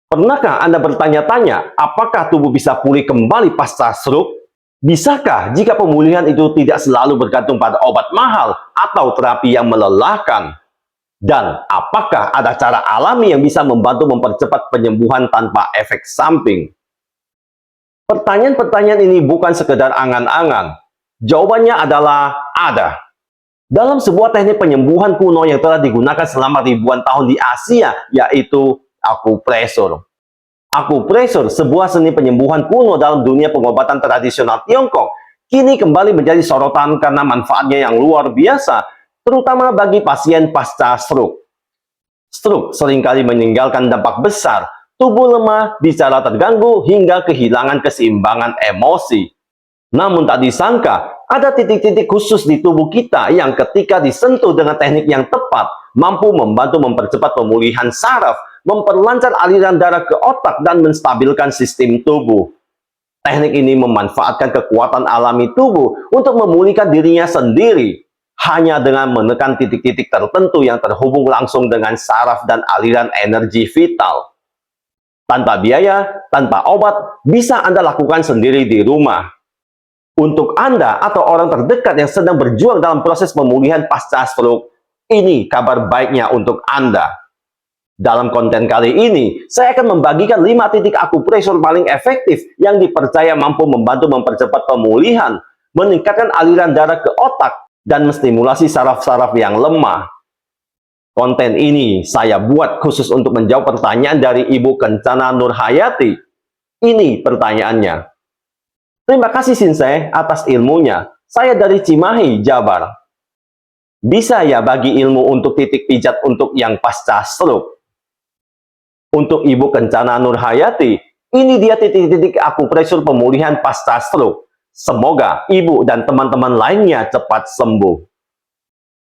Pernahkah Anda bertanya-tanya, apakah tubuh bisa pulih kembali pasca stroke? Bisakah jika pemulihan itu tidak selalu bergantung pada obat mahal atau terapi yang melelahkan? Dan apakah ada cara alami yang bisa membantu mempercepat penyembuhan tanpa efek samping? Pertanyaan-pertanyaan ini bukan sekedar angan-angan. Jawabannya adalah ada. Dalam sebuah teknik penyembuhan kuno yang telah digunakan selama ribuan tahun di Asia, yaitu akupresur. Akupresur, sebuah seni penyembuhan kuno dalam dunia pengobatan tradisional Tiongkok, kini kembali menjadi sorotan karena manfaatnya yang luar biasa, terutama bagi pasien pasca stroke. Stroke seringkali meninggalkan dampak besar, tubuh lemah, bicara terganggu, hingga kehilangan keseimbangan emosi. Namun tak disangka, ada titik-titik khusus di tubuh kita yang ketika disentuh dengan teknik yang tepat, mampu membantu mempercepat pemulihan saraf, memperlancar aliran darah ke otak, dan menstabilkan sistem tubuh. Teknik ini memanfaatkan kekuatan alami tubuh untuk memulihkan dirinya sendiri, hanya dengan menekan titik-titik tertentu yang terhubung langsung dengan saraf dan aliran energi vital. Tanpa biaya, tanpa obat, bisa Anda lakukan sendiri di rumah. Untuk Anda atau orang terdekat yang sedang berjuang dalam proses pemulihan pasca stroke, ini kabar baiknya untuk Anda. Dalam konten kali ini, saya akan membagikan 5 titik akupresur paling efektif yang dipercaya mampu membantu mempercepat pemulihan, meningkatkan aliran darah ke otak, dan menstimulasi saraf-saraf yang lemah. Konten ini saya buat khusus untuk menjawab pertanyaan dari Ibu Kencana Nurhayati. Ini pertanyaannya. Terima kasih Sinsei atas ilmunya. Saya dari Cimahi, Jabar. Bisa ya bagi ilmu untuk titik pijat untuk yang pasca stroke? Untuk Ibu Kencana Nurhayati, ini dia titik-titik akupresur pemulihan pasca stroke. Semoga Ibu dan teman-teman lainnya cepat sembuh.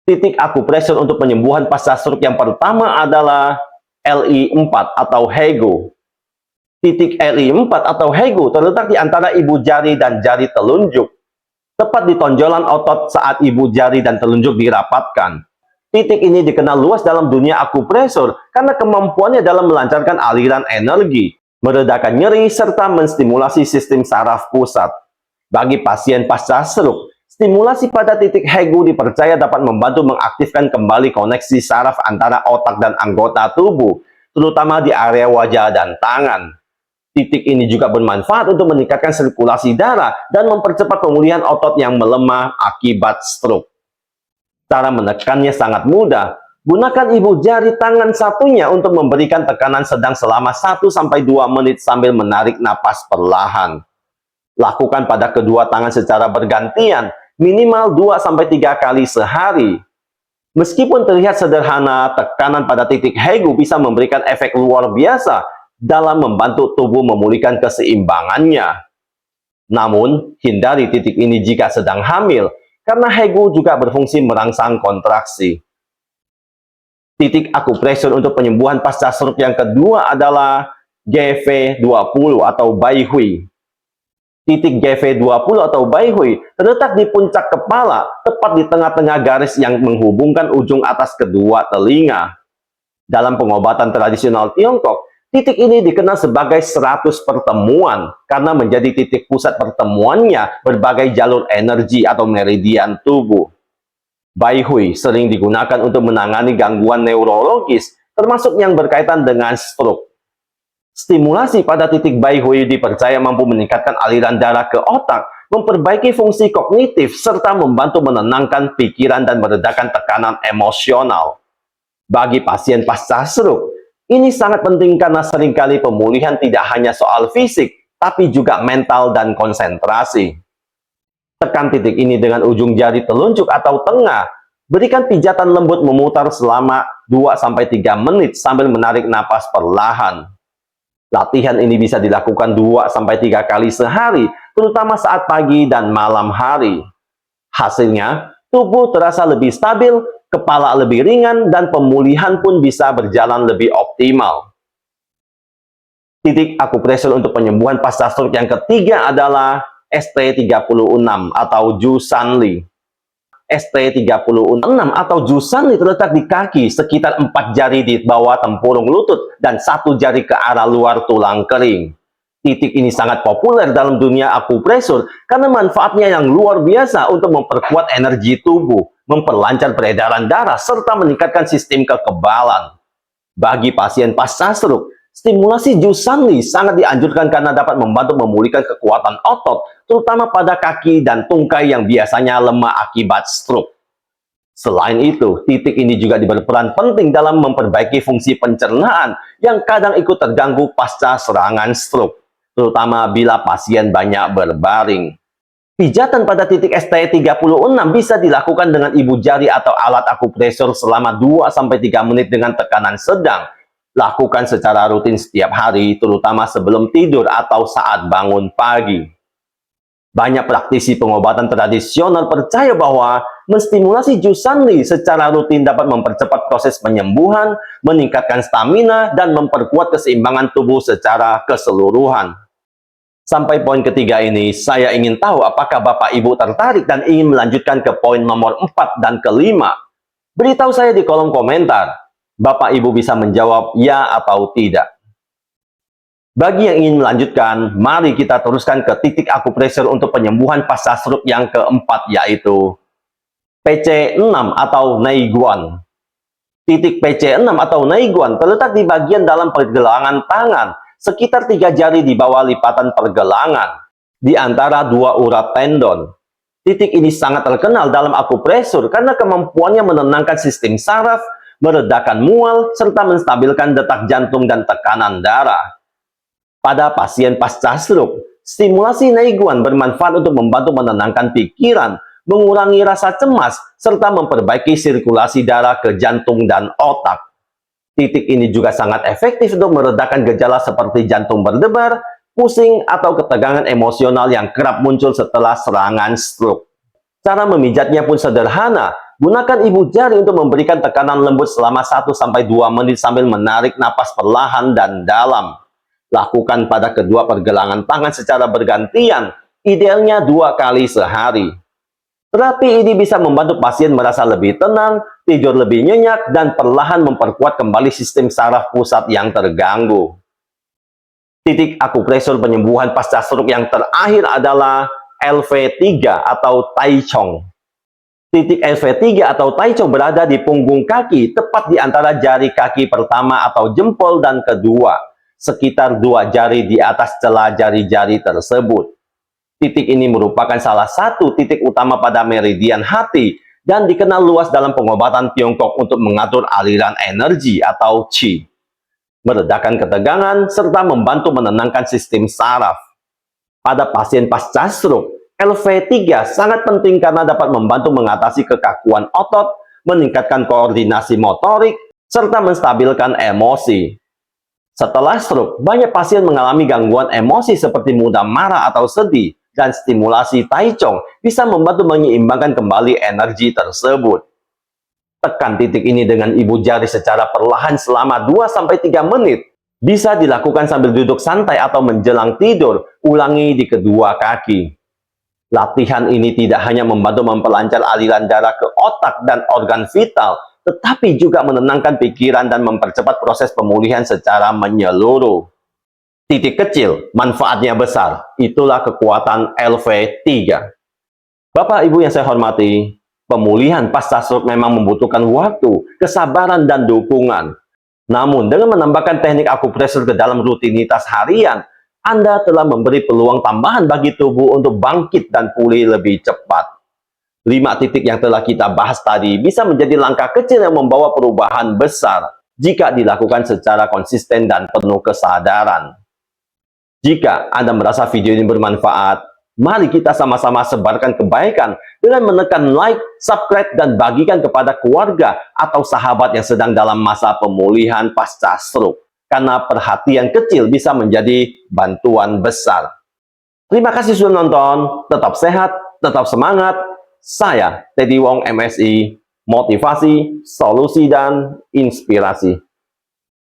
Titik akupresur untuk penyembuhan pasca stroke yang pertama adalah LI4 atau HEGO. Titik LI4 atau HEGO terletak di antara ibu jari dan jari telunjuk, tepat di tonjolan otot saat ibu jari dan telunjuk dirapatkan. Titik ini dikenal luas dalam dunia akupresur karena kemampuannya dalam melancarkan aliran energi, meredakan nyeri, serta menstimulasi sistem saraf pusat. Bagi pasien pasca stroke, stimulasi pada titik HEGO dipercaya dapat membantu mengaktifkan kembali koneksi saraf antara otak dan anggota tubuh, terutama di area wajah dan tangan. Titik ini juga bermanfaat untuk meningkatkan sirkulasi darah dan mempercepat pemulihan otot yang melemah akibat stroke. Cara menekannya sangat mudah. Gunakan ibu jari tangan satunya untuk memberikan tekanan sedang selama 1-2 menit sambil menarik napas perlahan. Lakukan pada kedua tangan secara bergantian, minimal 2-3 kali sehari. Meskipun terlihat sederhana, tekanan pada titik HEGO bisa memberikan efek luar biasa dalam membantu tubuh memulihkan keseimbangannya. Namun, hindari titik ini jika sedang hamil, karena HEGO juga berfungsi merangsang kontraksi. Titik akupresur untuk penyembuhan pasca stroke yang kedua adalah GV20 atau Baihui. Titik GV20 atau Baihui terletak di puncak kepala, tepat di tengah-tengah garis yang menghubungkan ujung atas kedua telinga. Dalam pengobatan tradisional Tiongkok, titik ini dikenal sebagai 100 pertemuan karena menjadi titik pusat pertemuannya berbagai jalur energi atau meridian tubuh. Baihui sering digunakan untuk menangani gangguan neurologis, termasuk yang berkaitan dengan stroke. Stimulasi pada titik Baihui dipercaya mampu meningkatkan aliran darah ke otak, memperbaiki fungsi kognitif, serta membantu menenangkan pikiran dan meredakan tekanan emosional. Bagi pasien pasca stroke, ini sangat penting karena seringkali pemulihan tidak hanya soal fisik, tapi juga mental dan konsentrasi. Tekan titik ini dengan ujung jari telunjuk atau tengah. Berikan pijatan lembut memutar selama 2-3 menit sambil menarik napas perlahan. Latihan ini bisa dilakukan 2-3 kali sehari, terutama saat pagi dan malam hari. Hasilnya, tubuh terasa lebih stabil, kepala lebih ringan, dan pemulihan pun bisa berjalan lebih optimal. Titik akupresur untuk penyembuhan pasca stroke yang ketiga adalah ST36 atau Ju Sanli. ST36 atau Jusanli terletak di kaki sekitar 4 jari di bawah tempurung lutut dan 1 jari ke arah luar tulang kering. Titik ini sangat populer dalam dunia akupresur karena manfaatnya yang luar biasa untuk memperkuat energi tubuh, memperlancar peredaran darah, serta meningkatkan sistem kekebalan. Bagi pasien pasca stroke, stimulasi Jusanli sangat dianjurkan karena dapat membantu memulihkan kekuatan otot, terutama pada kaki dan tungkai yang biasanya lemah akibat stroke. Selain itu, titik ini juga berperan penting dalam memperbaiki fungsi pencernaan yang kadang ikut terganggu pasca serangan stroke, terutama bila pasien banyak berbaring. Pijatan pada titik ST36 bisa dilakukan dengan ibu jari atau alat akupresur selama 2-3 menit dengan tekanan sedang. Lakukan secara rutin setiap hari, terutama sebelum tidur atau saat bangun pagi. Banyak praktisi pengobatan tradisional percaya bahwa menstimulasi Jusanli secara rutin dapat mempercepat proses penyembuhan, meningkatkan stamina, dan memperkuat keseimbangan tubuh secara keseluruhan. Sampai poin ketiga ini, saya ingin tahu apakah Bapak Ibu tertarik dan ingin melanjutkan ke poin nomor 4 dan ke-5. Beritahu saya di kolom komentar. Bapak Ibu bisa menjawab ya atau tidak. Bagi yang ingin melanjutkan, mari kita teruskan ke titik akupresur untuk penyembuhan pasca stroke yang keempat, yaitu PC6 atau Neiguan. Titik PC6 atau Neiguan terletak di bagian dalam pergelangan tangan, sekitar 3 jari di bawah lipatan pergelangan, di antara 2 urat tendon. Titik ini sangat terkenal dalam akupresur karena kemampuannya menenangkan sistem saraf, meredakan mual, serta menstabilkan detak jantung dan tekanan darah. Pada pasien pasca stroke, stimulasi Neiguan bermanfaat untuk membantu menenangkan pikiran, mengurangi rasa cemas, serta memperbaiki sirkulasi darah ke jantung dan otak. Titik ini juga sangat efektif untuk meredakan gejala seperti jantung berdebar, pusing, atau ketegangan emosional yang kerap muncul setelah serangan stroke. Cara memijatnya pun sederhana. Gunakan ibu jari untuk memberikan tekanan lembut selama 1-2 menit sambil menarik napas perlahan dan dalam. Lakukan pada kedua pergelangan tangan secara bergantian, idealnya 2 kali sehari. Terapi ini bisa membantu pasien merasa lebih tenang, tidur lebih nyenyak, dan perlahan memperkuat kembali sistem saraf pusat yang terganggu. Titik akupresur penyembuhan pasca stroke yang terakhir adalah LV3 atau Taichung. Titik LV3 atau Taichung berada di punggung kaki, tepat di antara jari kaki pertama atau jempol dan kedua, sekitar 2 jari di atas celah jari-jari tersebut. Titik ini merupakan salah satu titik utama pada meridian hati dan dikenal luas dalam pengobatan Tiongkok untuk mengatur aliran energi atau qi, meredakan ketegangan, serta membantu menenangkan sistem saraf. Pada pasien pasca stroke, LV3 sangat penting karena dapat membantu mengatasi kekakuan otot, meningkatkan koordinasi motorik, serta menstabilkan emosi. Setelah stroke, banyak pasien mengalami gangguan emosi seperti mudah marah atau sedih, dan stimulasi Taichung bisa membantu menyeimbangkan kembali energi tersebut. Tekan titik ini dengan ibu jari secara perlahan selama 2-3 menit. Bisa dilakukan sambil duduk santai atau menjelang tidur, ulangi di kedua kaki. Latihan ini tidak hanya membantu memperlancar aliran darah ke otak dan organ vital, tetapi juga menenangkan pikiran dan mempercepat proses pemulihan secara menyeluruh. Titik kecil, manfaatnya besar. Itulah kekuatan LV3. Bapak Ibu yang saya hormati, pemulihan pasca stroke memang membutuhkan waktu, kesabaran, dan dukungan. Namun, dengan menambahkan teknik akupresur ke dalam rutinitas harian, Anda telah memberi peluang tambahan bagi tubuh untuk bangkit dan pulih lebih cepat. 5 titik yang telah kita bahas tadi bisa menjadi langkah kecil yang membawa perubahan besar jika dilakukan secara konsisten dan penuh kesadaran. Jika Anda merasa video ini bermanfaat, mari kita sama-sama sebarkan kebaikan dengan menekan like, subscribe, dan bagikan kepada keluarga atau sahabat yang sedang dalam masa pemulihan pasca stroke. Karena perhatian kecil bisa menjadi bantuan besar. Terima kasih sudah nonton. Tetap sehat, tetap semangat. Saya, Teddy Wong MSI, motivasi, solusi, dan inspirasi.